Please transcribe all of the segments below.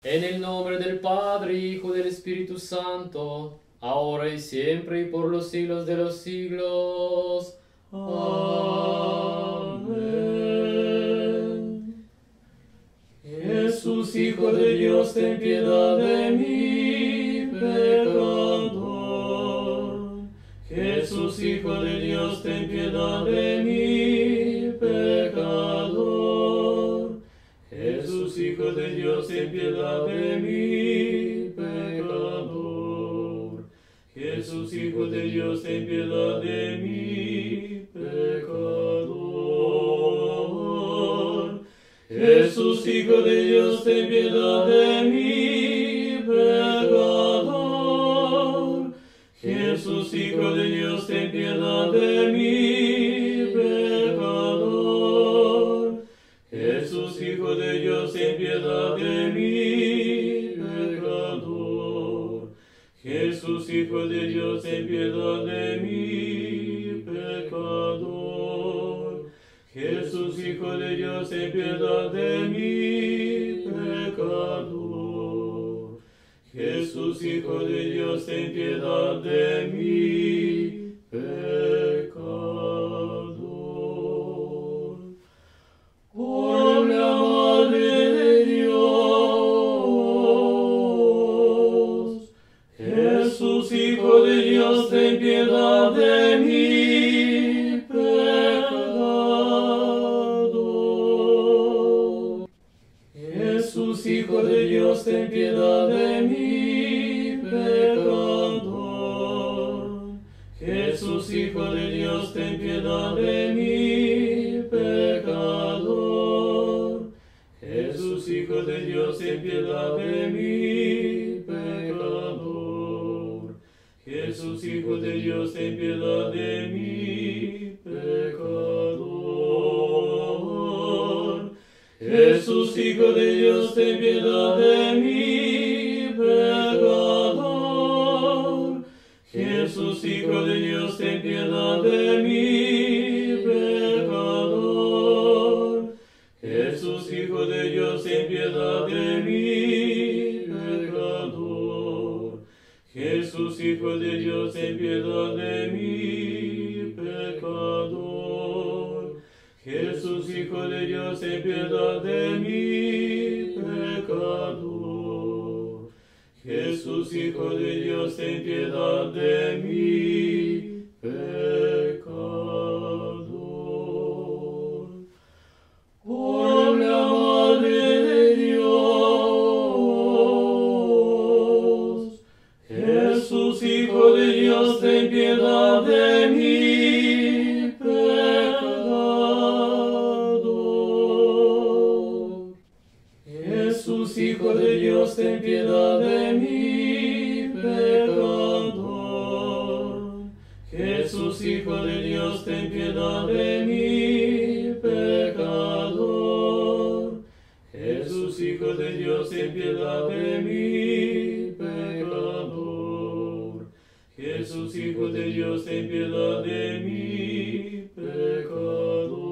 En el nombre del Padre, Hijo y del Espíritu Santo, ahora y siempre y por los siglos de los siglos. Amén. Jesús, Hijo de Dios, ten piedad de mí, pecador. Jesús, Hijo de Dios, ten piedad de mí, pecador. Jesús, Hijo de Dios, ten piedad de mí, pecador. Jesús, Hijo de Dios, ten piedad de mí, pecador. Jesús, Hijo de Dios, ten piedad de mí, pecador. Jesús, Hijo de Dios, ten piedad de mí, pecador. Jesús, Hijo de Dios, ten piedad de mí, pecador. Jesús, Hijo de Dios, ten piedad de mí, pecador. Jesús, Hijo de Dios, ten piedad de mí, pecador. Jesús, Hijo de Dios, ten piedad de mí, pecador. Por la Madre de Dios, Jesús, Hijo de Dios, ten piedad de mí, pecador. Jesús, Hijo de Dios, ten piedad de mí, pecador. Jesús, Hijo de Dios, ten piedad de mí, pecador. Jesús, Hijo de Dios, ten piedad de mí, pecador. Jesús, Hijo de Dios, ten piedad de mí, pecador. Jesús, Hijo de Dios, ten piedad de mí, pecador. Jesús, Hijo de Dios, ten piedad de mí, pecador. Jesús, Hijo de Dios, ten piedad de mí, pecador. Jesús, Hijo de Dios, ten piedad de mí, pecador. Jesús, Hijo de Dios, ten piedad de mí, pecador. Jesús, Hijo de Dios, ten piedad de mí, pecador. Por la Madre de Dios, Jesús, Hijo de Dios, ten piedad de mí, pecador. Jesús, Hijo de Dios, ten piedad de mí, pecador. Jesús, Hijo de Dios, ten piedad de mí, pecador. Jesús, Hijo de Dios, ten piedad de mí, pecador. Jesús, Hijo de Dios, ten piedad de mí, pecador.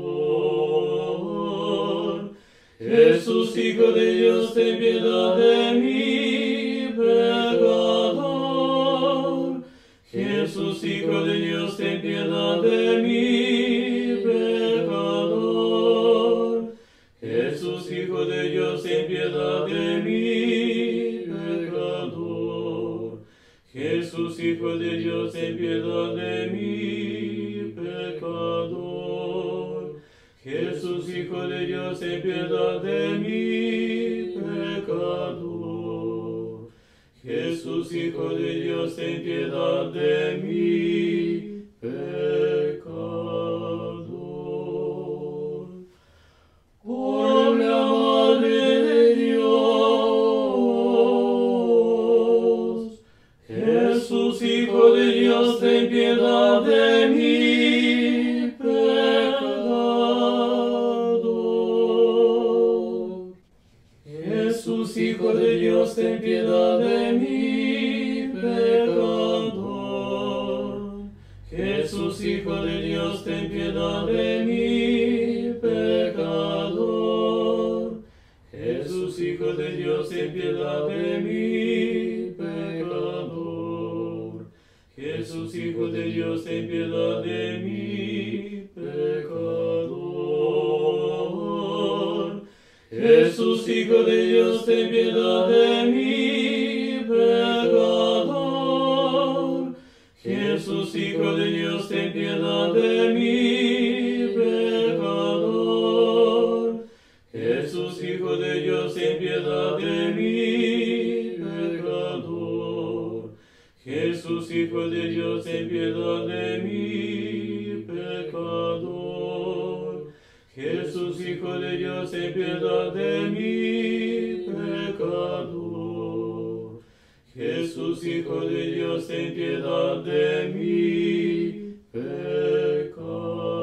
Jesús, Hijo de Dios, ten piedad de mí, pecador. Jesús, Hijo de Dios, ten piedad de mí, pecador. Jesús, Hijo de Dios, ten piedad de mí, pecador. Jesús, Hijo de Dios, ten piedad de mí, pecador. Jesús, Hijo de Dios, ten piedad de mí, pecador. Jesús, Hijo de Dios, ten piedad de mí, pecador. Por la Madre de Dios, Jesús, Hijo de Dios, ten piedad de mí, pecador. Jesús, Hijo de Dios, ten piedad de mí, pecador. Jesús, Hijo de Dios, ten piedad de mí, pecador. Jesús, Hijo de Dios, ten piedad piedad de mí, pecador. Jesús, Hijo de Dios, ten piedad de mí, pecador. Jesús, Hijo de Dios, ten piedad de mí, pecador. Jesús, Hijo de Dios, ten piedad de mí, pecador. Jesús, Hijo de Dios, ten piedad de mí, pecador. Jesús, Hijo de Dios, ten piedad de mí, pecador. Jesús, Hijo de Dios, ten piedad de mí, pecador. Jesús, Hijo de Dios, ten piedad de mí, pecador.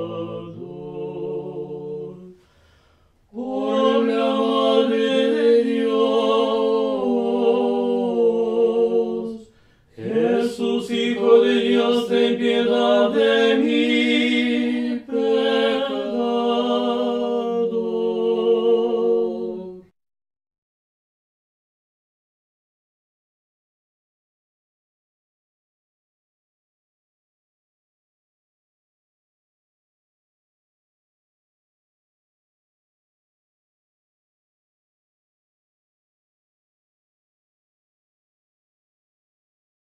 Por la Madre de Dios, Jesús, Hijo de Dios, ten piedad de mí,